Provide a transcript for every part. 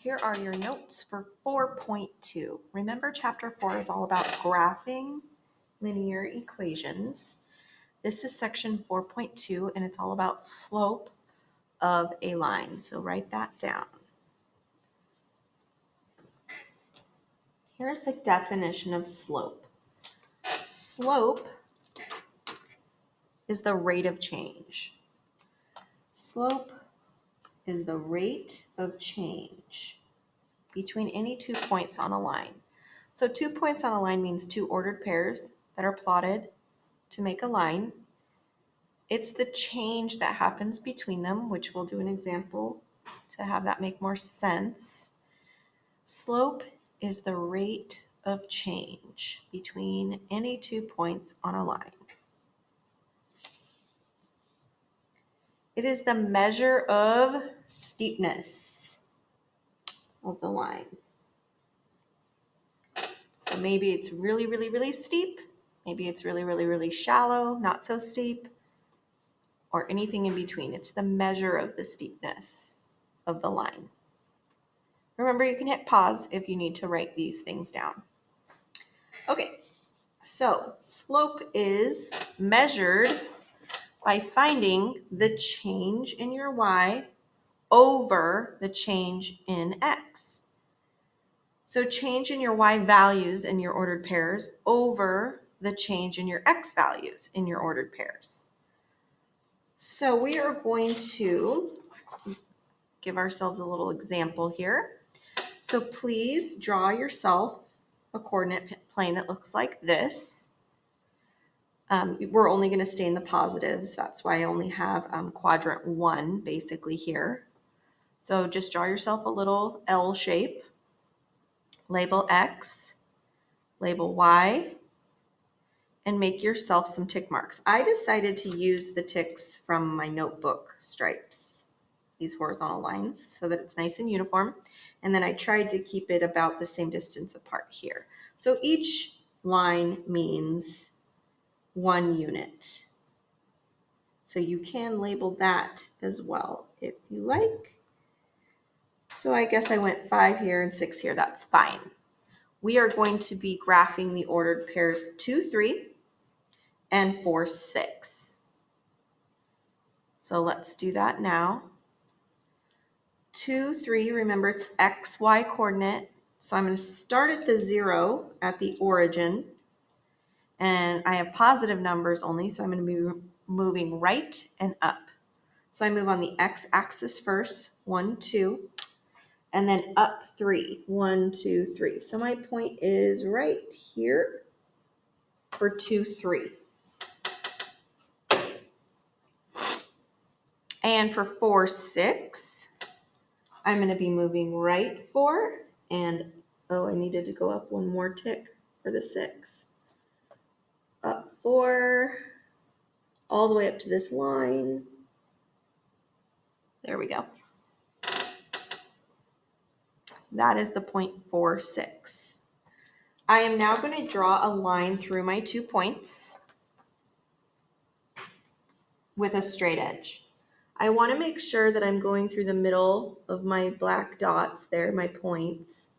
Here are your notes for 4.2. Remember, chapter 4 is all about graphing linear equations. This is section 4.2, and it's all about slope of a line. So write that down. Here's the definition of slope. Slope is the rate of change. Slope is the rate of change between any 2 points on a line. So 2 points on a line means two ordered pairs that are plotted to make a line. It's the change that happens between them, which we'll do an example to have that make more sense. Slope is the rate of change between any 2 points on a line. It is the measure of steepness of the line. So maybe it's really, really, really steep. Maybe it's really, really, really shallow, not so steep, or anything in between. It's the measure of the steepness of the line. Remember, you can hit pause if you need to write these things down. Okay, so slope is measured by finding the change in your y over the change in x. So change in your y values in your ordered pairs over the change in your x values in your ordered pairs. So we are going to give ourselves a little example here. So please draw yourself a coordinate plane that looks like this. We're only going to stay in the positives. That's why I only have quadrant 1 basically here. So just draw yourself a little L shape. Label X, label Y, and make yourself some tick marks. I decided to use the ticks from my notebook stripes, these horizontal lines, so that it's nice and uniform. And then I tried to keep it about the same distance apart here. So each line means 1 unit. So you can label that as well if you like. So I guess I went 5 here and 6 here. That's fine. We are going to be graphing the ordered pairs 2, 3, and 4, 6. So let's do that now. 2, 3, remember it's x, y coordinate. So I'm going to start at the 0 at the origin. And I have positive numbers only, so I'm going to be moving right and up. So I move on the x-axis first, 1, 2, and then up 3, 1, 2, 3. So my point is right here for 2, 3. And for 4, 6, I'm going to be moving right 4, and I needed to go up one more tick for the 6. Up 4, all the way up to this line. There we go. That is the point 4, 6. I am now going to draw a line through my 2 points with a straight edge. I want to make sure that I'm going through the middle of my black dots there, my points,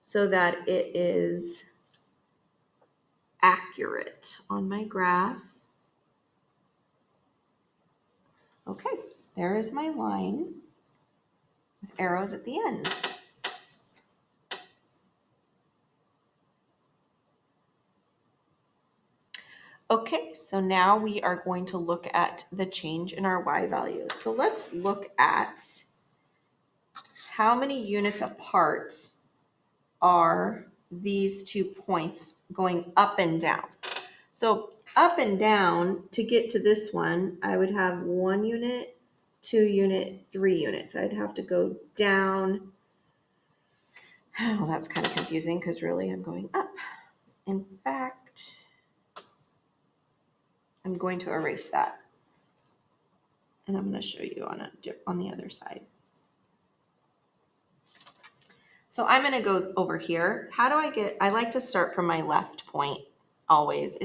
so that it is accurate on my graph. Okay, there is my line with arrows at the ends. Okay, so now we are going to look at the change in our y value. So let's look at how many units apart are these 2 points going up and down. So up and down, to get to this one, I would have 1 unit, 2 unit, 3 units. I'd have to go down. Oh, that's kind of confusing because really I'm going up. In fact, I'm going to erase that. And I'm going to show you on the other side. So I'm going to go over here. How do I like to start from my left point always.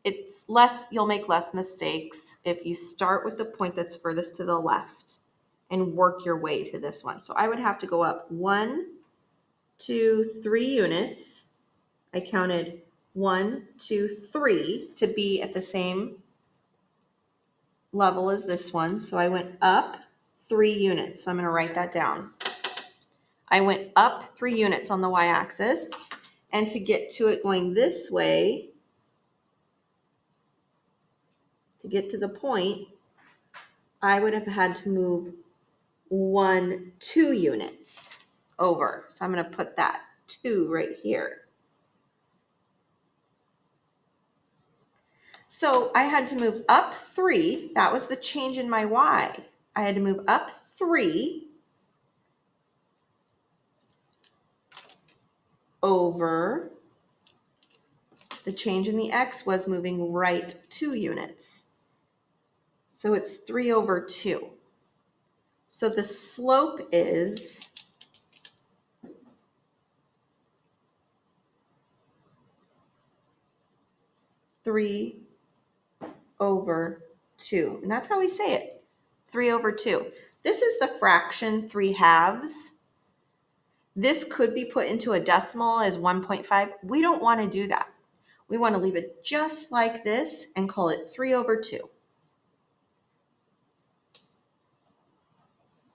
It's less, you'll make less mistakes if you start with the point that's furthest to the left and work your way to this one. So I would have to go up 1, 2, 3 units. I counted 1, 2, 3 to be at the same level as this one. So I went up 3 units. So I'm going to write that down. I went up 3 units on the y-axis, and to get to it going this way, to get to the point, I would have had to move 1, 2 units over. So I'm going to put that 2 right here. So I had to move up 3. That was the change in my y. I had to move up 3 over the change in the x was moving right 2 units. So it's 3 over 2. So the slope is 3 over 2. And that's how we say it, 3 over 2. This is the fraction 3/2. This could be put into a decimal as 1.5. We don't want to do that. We want to leave it just like this and call it 3 over 2.